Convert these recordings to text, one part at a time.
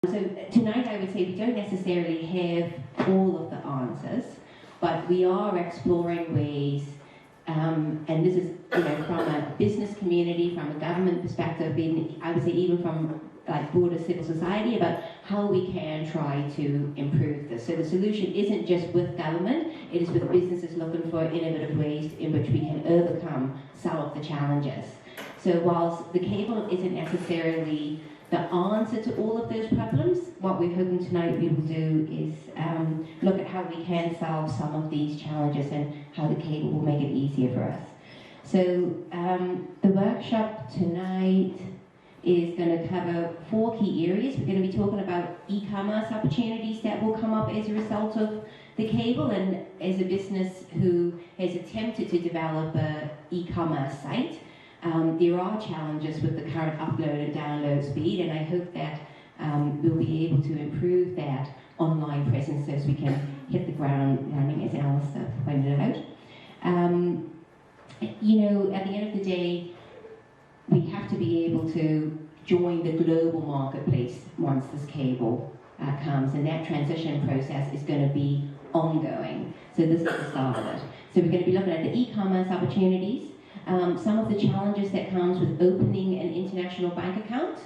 So tonight I would say we don't necessarily have all of the answers, but we are exploring ways, and this is from a business community, from a government perspective, I would say even from like broader civil society, about how we can try to improve this. So the solution isn't just with government, it is with businesses looking for innovative ways in which we can overcome some of the challenges. So whilst the cable isn't necessarily the answer to all of those problems, what we're hoping tonight we will do is look at how we can solve some of these challenges and how the cable will make it easier for us. So the workshop tonight is going to cover 4 key areas. We're going to be talking about e-commerce opportunities that will come up as a result of the cable, and as a business who has attempted to develop an e-commerce site, there are challenges with the current upload and download speed, and I hope that we'll be able to improve that online presence so as we can hit the ground running, as Alistair pointed out. At the end of the day, we have to be able to join the global marketplace once this cable comes, and that transition process is going to be ongoing. So this is the start of it. So we're going to be looking at the e-commerce opportunities, some of the challenges that comes with opening an international bank account,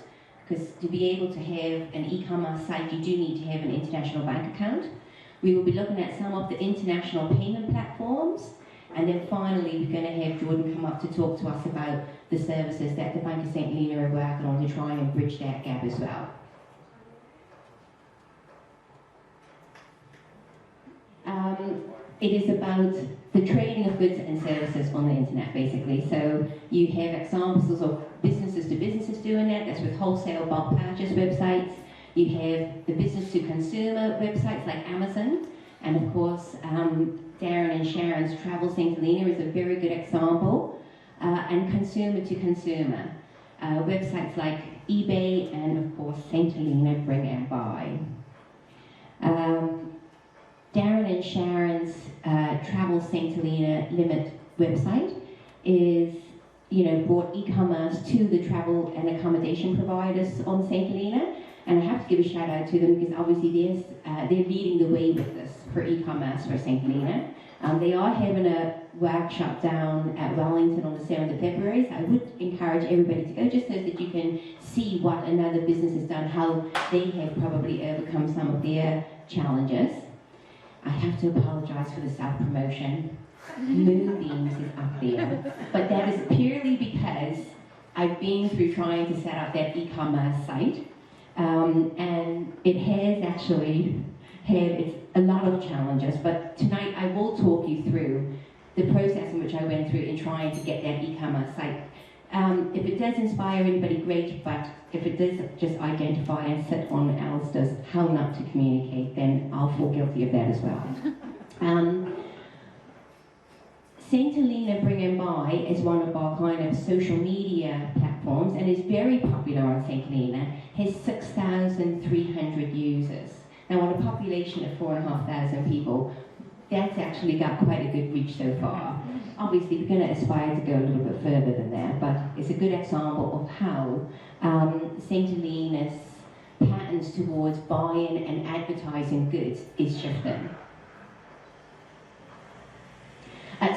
because to be able to have an e-commerce site, you do need to have an international bank account. We will be looking at some of the international payment platforms, and then finally we're going to have Jordan come up to talk to us about the services that the Bank of St. Helena are working on to try and bridge that gap as well. It is about the trading of goods and services on the internet, basically. So you have examples of businesses to businesses doing that. That's with wholesale bulk purchase websites. You have the business to consumer websites like Amazon, and of course Darren and Sharon's Travel St. Helena is a very good example, and consumer to consumer websites like eBay and of course St. Helena Bring and Buy. Darren and Sharon's Travel St. Helena Limit website is, brought e-commerce to the travel and accommodation providers on St. Helena, and I have to give a shout out to them because obviously they're leading the way with this for e-commerce for St. Helena. They are having a workshop down at Wellington on the 7th of February, so I would encourage everybody to go just so that you can see what another business has done, how they have probably overcome some of their challenges. I have to apologise for the self-promotion. Moonbeams is up there. But that is purely because I've been through trying to set up that e-commerce site, and it has actually had a lot of challenges, but tonight I will talk you through the process in which I went through in trying to get that e-commerce site. If it does inspire anybody, great, but if it does just identify and sit on Alistair's how not to communicate, then I'll fall guilty of that as well. St. Helena Bring and Buy is one of our kind of social media platforms and is very popular on St. Helena, has 6,300 users. Now on a population of 4,500 people, that's actually got quite a good reach so far. Obviously, we're going to aspire to go a little bit further than that, but it's a good example of how St. Helena's patterns towards buying and advertising goods is shifting.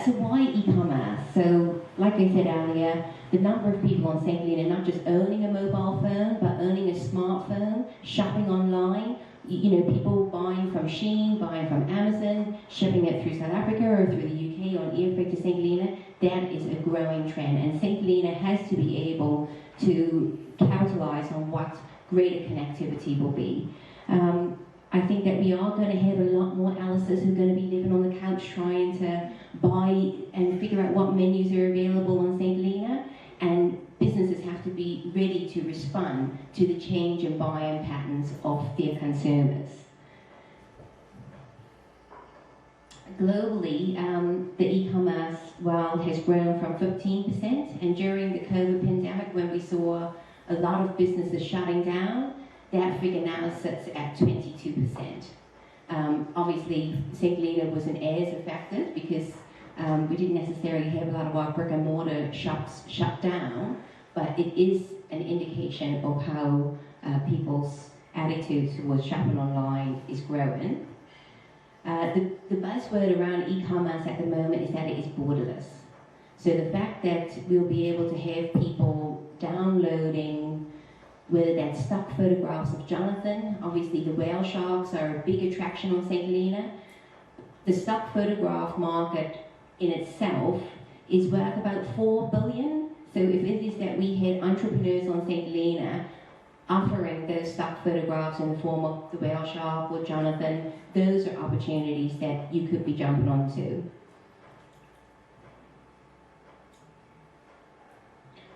So why e-commerce? So, like I said earlier, the number of people on St. Helena not just owning a mobile phone, but owning a smartphone, shopping online, people buying from Shein, buying from Amazon, shipping it through South Africa or through the UK on air freight to St. Helena, that is a growing trend. And St. Helena has to be able to capitalize on what greater connectivity will be. I think that we are going to have a lot more Alices who are going to be living on the couch trying to buy and figure out what menus are available on St. Helena, and businesses have to be ready to respond to the change in buying patterns of their consumers. Globally, the e-commerce world has grown from 15%, and during the COVID pandemic, when we saw a lot of businesses shutting down, that figure now sits at 22%. Obviously, St. Helena wasn't as affected because we didn't necessarily have a lot of our brick and mortar shops shut down, but it is an indication of how people's attitude towards shopping online is growing. The buzzword around e-commerce at the moment is that it is borderless. So the fact that we'll be able to have people downloading, whether that's stock photographs of Jonathan, obviously the whale sharks are a big attraction on St. Helena. The stock photograph market in itself is worth about 4 billion. So if it is that we had entrepreneurs on St. Helena offering those stock photographs in the form of the whale shark or Jonathan, those are opportunities that you could be jumping onto.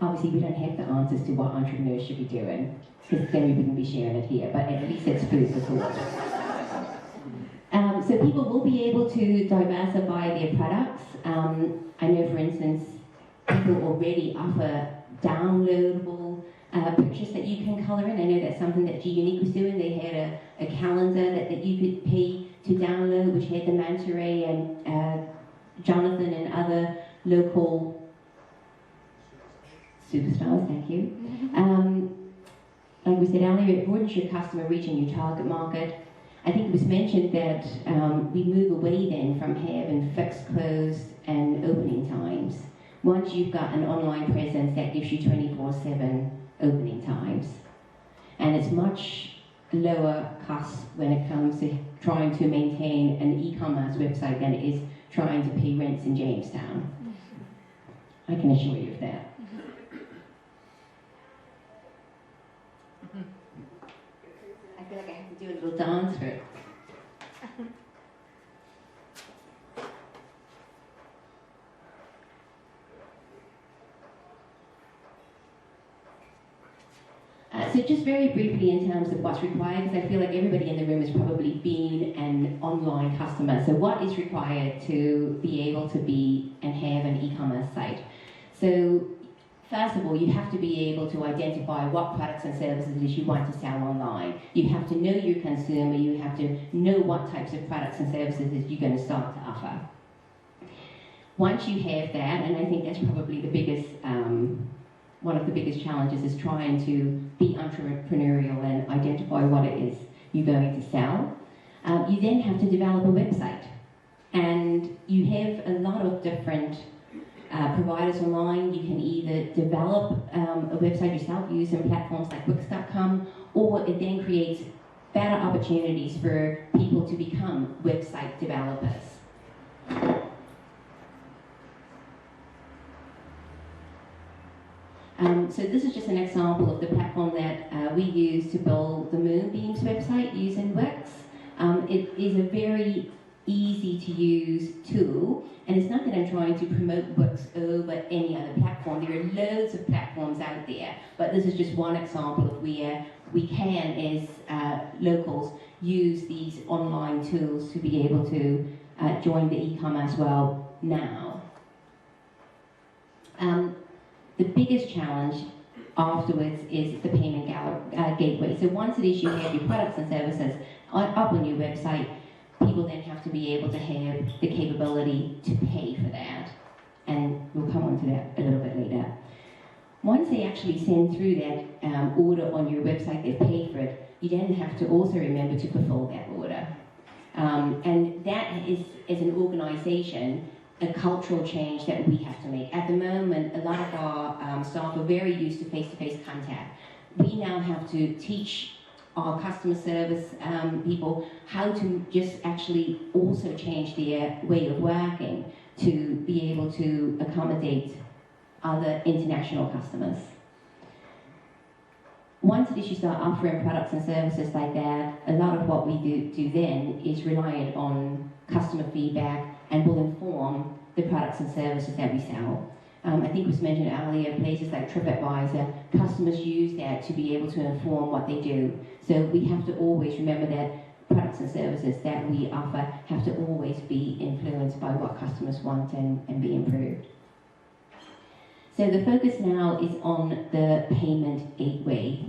Obviously, we don't have the answers to what entrepreneurs should be doing, because then we wouldn't be sharing it here, but at least it's food for thought. So people will be able to diversify their products. I know, for instance, people already offer downloadable pictures that you can colour in. I know that's something that G-Unique was doing. They had a calendar that you could pay to download, which had the manta ray and Jonathan and other local superstars, thank you. Like we said earlier, it broadens your customer reach and your target market. I think it was mentioned that we move away then from having fixed closed and opening times. Once you've got an online presence, that gives you 24/7 opening times. And it's much lower cost when it comes to trying to maintain an e-commerce website than it is trying to pay rents in Jamestown. I can assure you of that. I feel like I have to do a little dance for it. So just very briefly in terms of what's required, because I feel like everybody in the room has probably been an online customer. So what is required to be able to be and have an e-commerce site? So first of all, you have to be able to identify what products and services it is you want to sell online. You have to know your consumer, you have to know what types of products and services that you're going to start to offer. Once you have that, and I think that's probably the biggest, one of the biggest challenges is trying to be entrepreneurial and identify what it is you're going to sell. You then have to develop a website. And you have a lot of different providers online. You can either develop a website yourself using platforms like Wix.com, or it then creates better opportunities for people to become website developers. So this is just an example of the platform that we use to build the Moonbeams website using Wix. It is a very easy to use tool, and it's not that I'm trying to promote Wix over any other platform. There are loads of platforms out there, but this is just one example of where we can, as locals, use these online tools to be able to join the e-commerce world now. The biggest challenge afterwards is the payment gateway. So once it is you have your products and services up on your website, people then have to be able to have the capability to pay for that. And we'll come on to that a little bit later. Once they actually send through that order on your website, they've paid for it, you then have to also remember to fulfill that order. And that is, as an organisation, a cultural change that we have to make. At the moment, a lot of our staff are very used to face-to-face contact. We now have to teach our customer service people how to just actually also change their way of working to be able to accommodate other international customers. Once it is you start offering products and services like that, a lot of what we do then is reliant on customer feedback and will inform the products and services that we sell. I think it was mentioned earlier, places like TripAdvisor, customers use that to be able to inform what they do. So we have to always remember that products and services that we offer have to always be influenced by what customers want and be improved. So the focus now is on the payment gateway.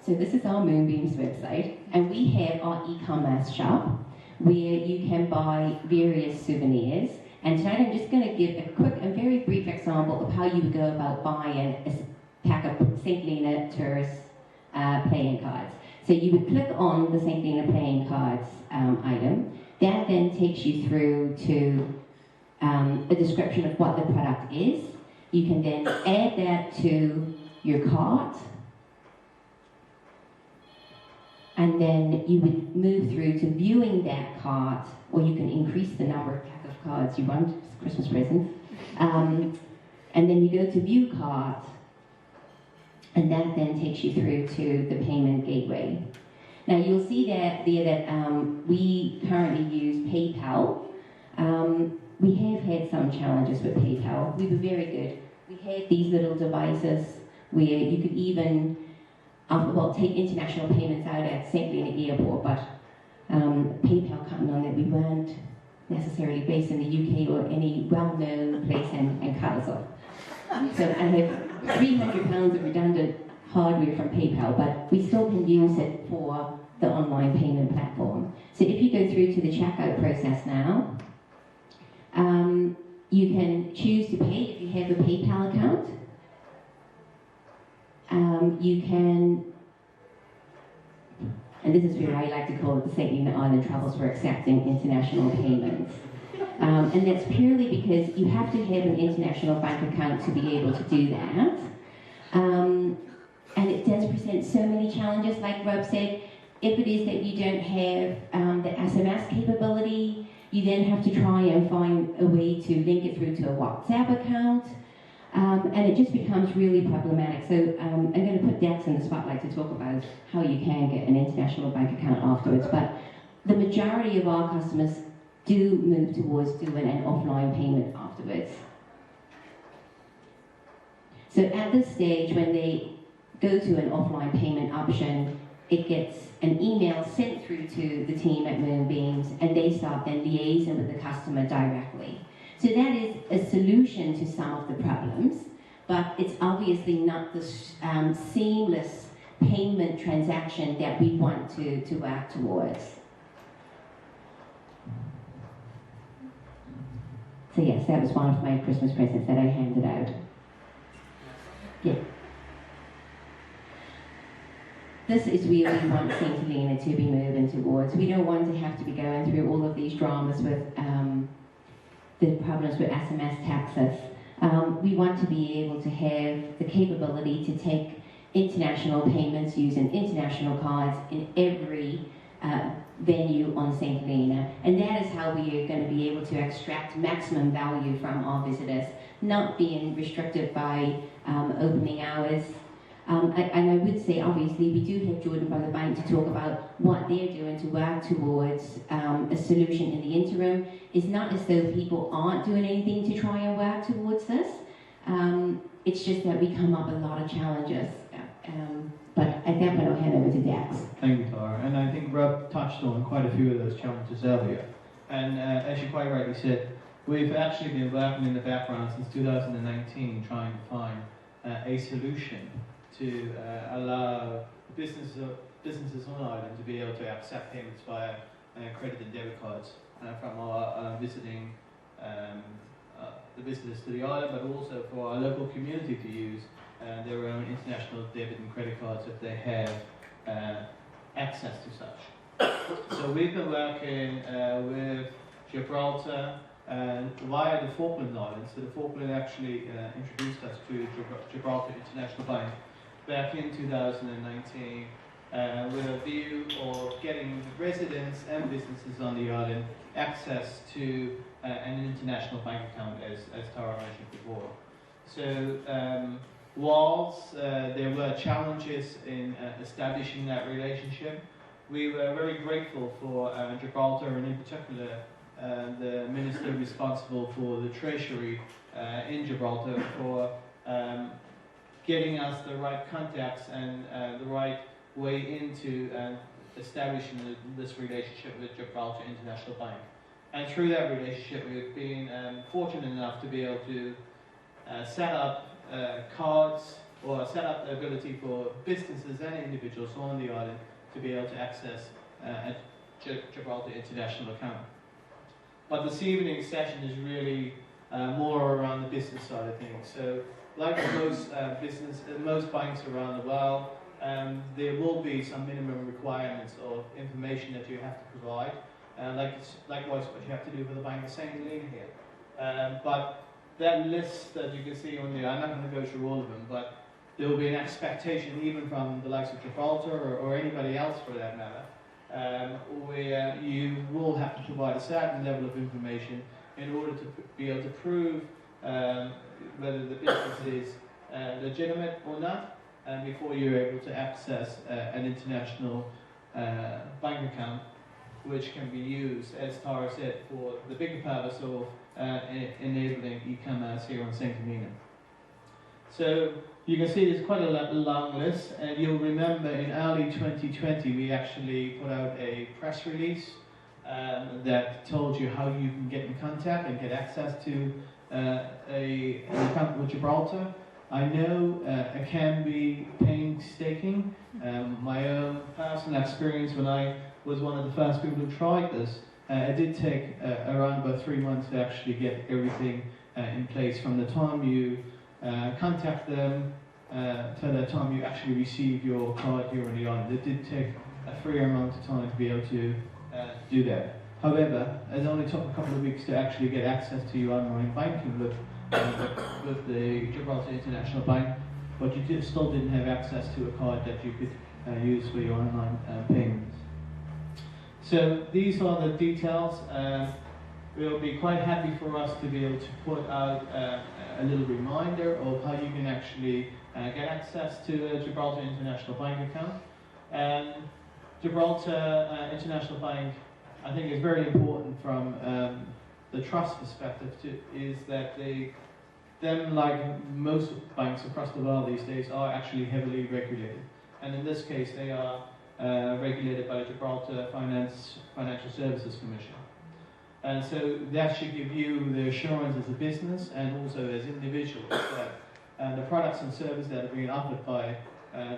So this is our Moonbeams website, and we have our e-commerce shop where you can buy various souvenirs, And tonight I'm just going to give a quick and very brief example of how you would go about buying a pack of St. Helena tourist playing cards. So you would click on the St. Helena playing cards item. That then takes you through to a description of what the product is. You can then add that to your cart. And then you would move through to viewing that cart, or you can increase the number of pack of cards you want. It's a Christmas present. And then you go to view cart, and that then takes you through to the payment gateway. Now you'll see that there that we currently use PayPal. We have had some challenges with PayPal. We were very good. We had these little devices where you could even take international payments out at St. Helena Airport, but PayPal coming on that we weren't necessarily based in the UK or any well-known place and cut us off. So I have £300 of redundant hardware from PayPal, but we still can use it for the online payment platform. So if you go through to the checkout process now, you can choose to pay if you have a PayPal account. You can, and this is where I like to call it the St. Helena Island Travels for accepting international payments. And that's purely because you have to have an international bank account to be able to do that. And it does present so many challenges, like Rob said. If it is that you don't have the SMS capability, you then have to try and find a way to link it through to a WhatsApp account. And it just becomes really problematic. So I'm going to put Dax in the spotlight to talk about how you can get an international bank account afterwards. But the majority of our customers do move towards doing an offline payment afterwards. So at this stage, when they go to an offline payment option, it gets an email sent through to the team at Moonbeams, and they start then liaising with the customer directly. So that is a solution to some of the problems, but it's obviously not the seamless payment transaction that we want to work towards. So yes, that was one of my Christmas presents that I handed out. Yeah. This is where we want St. Helena to be moving towards. We don't want to have to be going through all of these dramas with the problems with SMS taxes. We want to be able to have the capability to take international payments using international cards in every venue on St. Helena. And that is how we are going to be able to extract maximum value from our visitors, not being restricted by opening hours. And I would say, obviously, we do have Jordan from the bank to talk about what they're doing to work towards a solution in the interim. It's not as though people aren't doing anything to try and work towards this. It's just that we come up with a lot of challenges. But at that point, I'll hand over to Dax. Thank you, Tara. And I think Rob touched on quite a few of those challenges earlier. And as you quite rightly said, we've actually been working in the background since 2019 trying to find a solution to allow businesses on Ireland to be able to accept payments via credit and debit cards from our visiting the visitors to the island, but also for our local community to use their own international debit and credit cards if they have access to such. So we've been working with Gibraltar via the Falkland Islands. So the Falkland actually introduced us to Gibraltar International Bank back in 2019 with a view of getting residents and businesses on the island access to an international bank account, as Tara mentioned before. So whilst there were challenges in establishing that relationship, we were very grateful for Gibraltar, and in particular the minister responsible for the treasury in Gibraltar, for getting us the right contacts and the right way into establishing this relationship with Gibraltar International Bank. And through that relationship, we've been fortunate enough to be able to set up cards, or set up the ability for businesses and individuals on the island to be able to access a Gibraltar International account. But this evening's session is really more around the business side of things. So, like most banks around the world, there will be some minimum requirements of information that you have to provide. Likewise, what you have to do for the Bank of St. Helena here. But that list that you can see on there, I'm not going to go through all of them, but there will be an expectation, even from the likes of Gibraltar or anybody else for that matter, where you will have to provide a certain level of information in order to be able to prove whether the business is legitimate or not, before you're able to access an international bank account, which can be used, as Tara said, for the bigger purpose of enabling e-commerce here on St. Helena. So you can see there's quite a long list, and you'll remember in early 2020 we actually put out a press release that told you how you can get in contact and get access to an account with Gibraltar. I know it can be painstaking. My own personal experience when I was one of the first people who tried this, it did take around about 3 months to actually get everything in place, from the time you contact them to the time you actually receive your card here on the island. It did take a fair amount of time to be able to do that. However, it only took a couple of weeks to actually get access to your online banking with the Gibraltar International Bank, but you still didn't have access to a card that you could use for your online payments. So these are the details. We'll be quite happy for us to be able to put out a little reminder of how you can actually get access to a Gibraltar International Bank account. Gibraltar International Bank, I think, is very important from the trust perspective is that them, like most banks across the world these days, are actually heavily regulated. And in this case, they are regulated by the Gibraltar Financial Services Commission. And so that should give you the assurance as a business and also as individuals that the products and services that are being offered by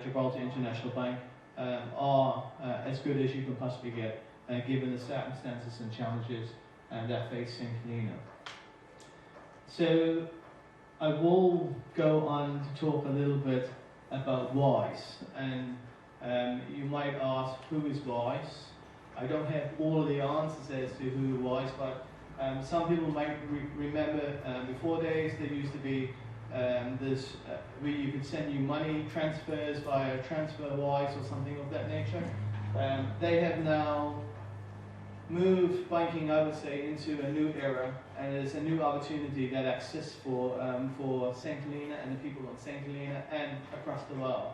Gibraltar International Bank are as good as you can possibly get, given the circumstances and challenges that face St. Helena. So I will go on to talk a little bit about WISE, and you might ask, who is WISE? I don't have all of the answers as to who WISE, but some people might remember before days there used to be this where you could send you money transfers via TransferWise or something of that nature. They have now moved banking, I would say, into a new era, and there's a new opportunity that exists for St. Helena and the people on St. Helena and across the world.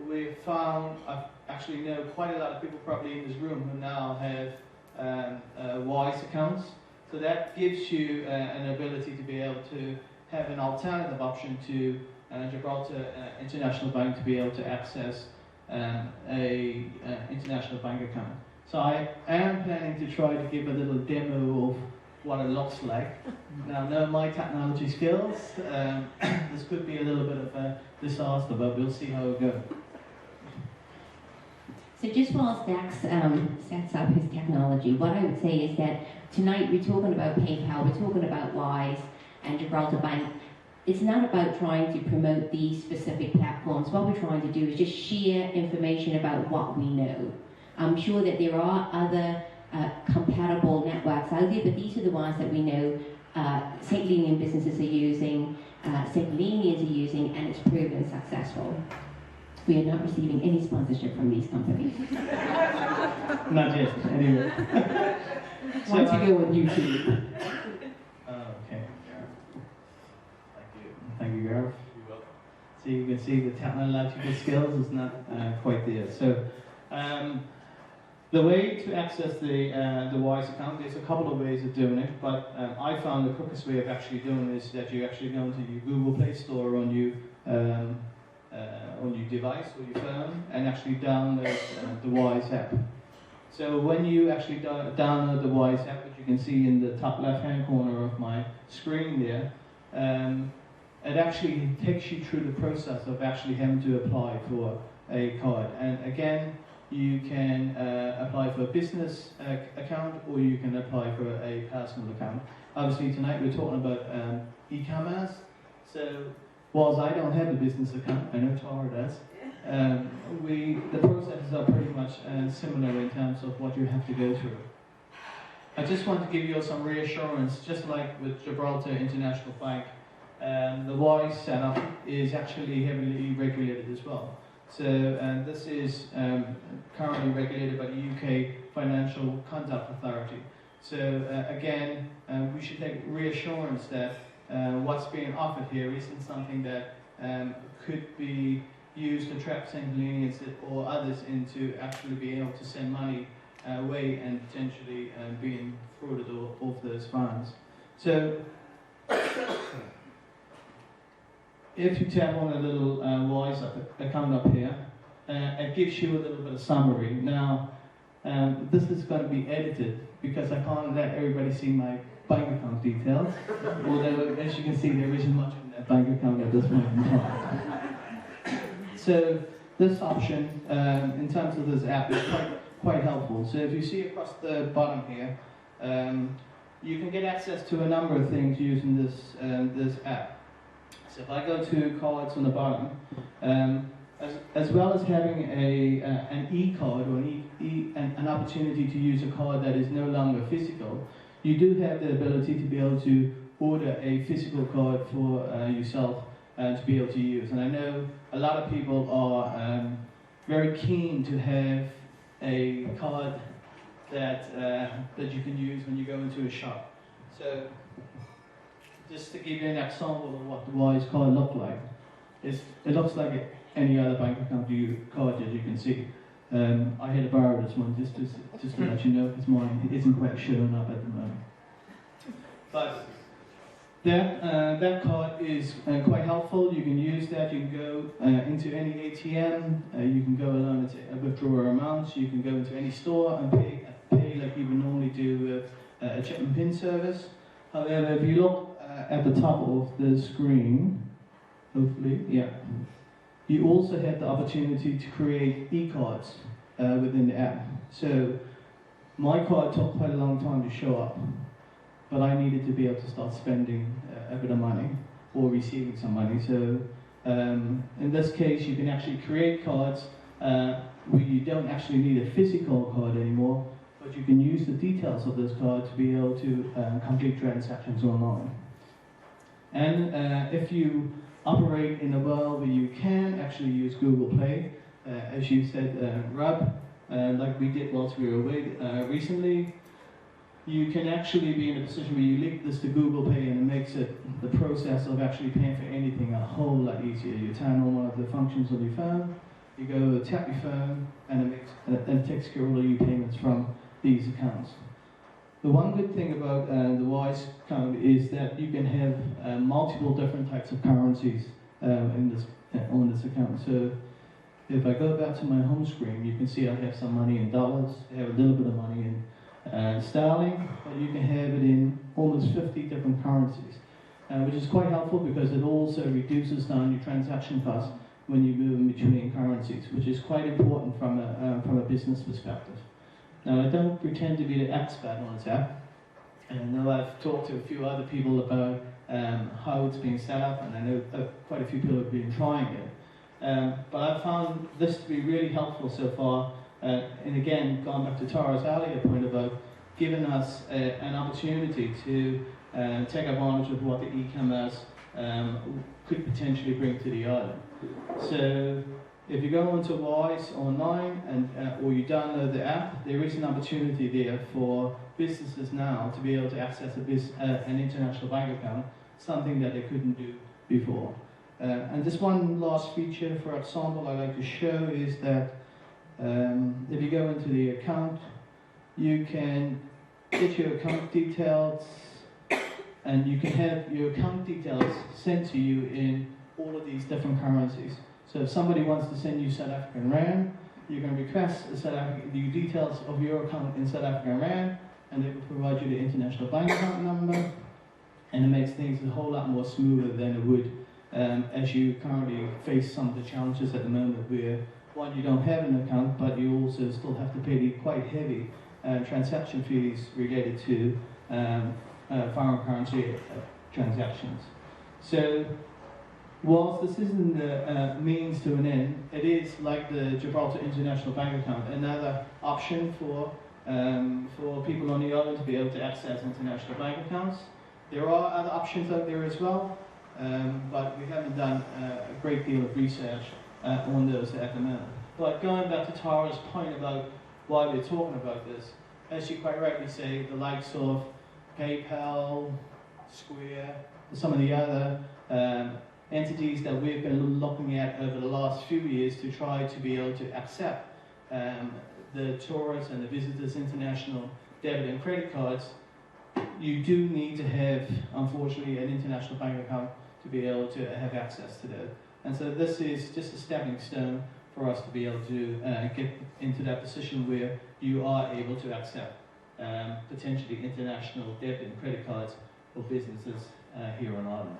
We've found, I actually know quite a lot of people probably in this room who now have WISE accounts. So that gives you an ability to be able to have an alternative option to Gibraltar International Bank to be able to access a international bank account. So I am planning to try to give a little demo of what it looks like. Now, know my technology skills. This could be a little bit of a disaster, but we'll see how it goes. So just while Dax sets up his technology, what I would say is that tonight we're talking about PayPal, we're talking about WISE and Gibraltar Bank. It's not about trying to promote these specific platforms. What we're trying to do is just share information about what we know. I'm sure that there are other compatible networks out there, but these are the ones that we know St. Helenian businesses are using, St. Helenians are using, and it's proven successful. We are not receiving any sponsorship from these companies. Not yet, anyway. Once you go on YouTube. Okay. Thank you, Gareth. You're welcome. So you can see the technological skills is not quite there. So the way to access the WISE account, there's a couple of ways of doing it, but I found the quickest way of actually doing this is that you actually go into your Google Play Store on your device or your phone and actually download the WISE app. So when you actually download the WISE app, which you can see in the top left-hand corner of my screen there, it actually takes you through the process of actually having to apply for a card. And again, you can apply for a business account, or you can apply for a personal account. Obviously tonight we're talking about e-commerce, so whilst I don't have a business account, I know Tara does, the processes are pretty much similar in terms of what you have to go through. I just want to give you some reassurance, just like with Gibraltar International Bank, the WISE setup is actually heavily regulated as well. So this is currently regulated by the UK Financial Conduct Authority. So again, we should take reassurance that what's being offered here isn't something that could be used to trap Sangolinians or others into actually being able to send money away and potentially being frauded off those funds. So if you tap on a little WISE account up here, it gives you a little bit of summary. Now, this is going to be edited because I can't let everybody see my bank account details, although as you can see there isn't much in that bank account at this point in time. So this option, in terms of this app, is quite helpful. So if you see across the bottom here, you can get access to a number of things using this app. So if I go to cards on the bottom, as well as having an e-card or an opportunity to use a card that is no longer physical, you do have the ability to be able to order a physical card for yourself to be able to use. And I know a lot of people are very keen to have a card that you can use when you go into a shop. So just to give you an example of what the WISE card looks like, it looks like any other bank account card that you can see. I had to borrow this one just to let you know, because mine isn't quite showing up at the moment. But that card is quite helpful. You can use that. You can go into any ATM. You can go along and withdraw amounts. You can go into any store and pay like you would normally do with a chip and pin service. However, if you look at the top of the screen, hopefully, yeah, you also have the opportunity to create e-cards within the app. So my card took quite a long time to show up, but I needed to be able to start spending a bit of money or receiving some money. So in this case, you can actually create cards where you don't actually need a physical card anymore, but you can use the details of this card to be able to complete transactions online. And if you operate in a world where you can actually use Google Play, as you said, Rob, like we did whilst we were away recently, you can actually be in a position where you link this to Google Pay, and it makes the process of actually paying for anything a whole lot easier. You turn on one of the functions on your phone, you go tap your phone, and it takes care of all your payments from these accounts. The one good thing about the WISE account is that you can have multiple different types of currencies on this account. So if I go back to my home screen, you can see I have some money in dollars, I have a little bit of money in sterling, but you can have it in almost 50 different currencies, which is quite helpful because it also reduces down your transaction costs when you move in between currencies, which is quite important from a business perspective. Now, I don't pretend to be the expert on this app, and I know I've talked to a few other people about how it's being set up, and I know quite a few people have been trying it. But I've found this to be really helpful so far, and again, going back to Tara's earlier point about giving us an opportunity to take advantage of what the e-commerce could potentially bring to the island. So if you go onto WISE online or you download the app, there is an opportunity there for businesses now to be able to access an international bank account, something that they couldn't do before. And just one last feature, for example, I like to show is that if you go into the account, you can get your account details, and you can have your account details sent to you in all of these different currencies. So if somebody wants to send you South African Rand, you can request the details of your account in South African Rand, and they will provide you the international bank account number, and it makes things a whole lot more smoother than it would as you currently face some of the challenges at the moment where one, you don't have an account, but you also still have to pay the quite heavy transaction fees related to foreign currency transactions. So, whilst this isn't the means to an end, it is like the Gibraltar International Bank Account, another option for people on the island to be able to access international bank accounts. There are other options out there as well, but we haven't done a great deal of research on those at the moment. But going back to Tara's point about why we're talking about this, as you quite rightly say, the likes of PayPal, Square, some of the other entities that we've been looking at over the last few years to try to be able to accept the tourists and the visitors' international debit and credit cards, you do need to have, unfortunately, an international bank account to be able to have access to that. And so this is just a stepping stone for us to be able to get into that position where you are able to accept potentially international debit and credit cards for businesses here on Ireland.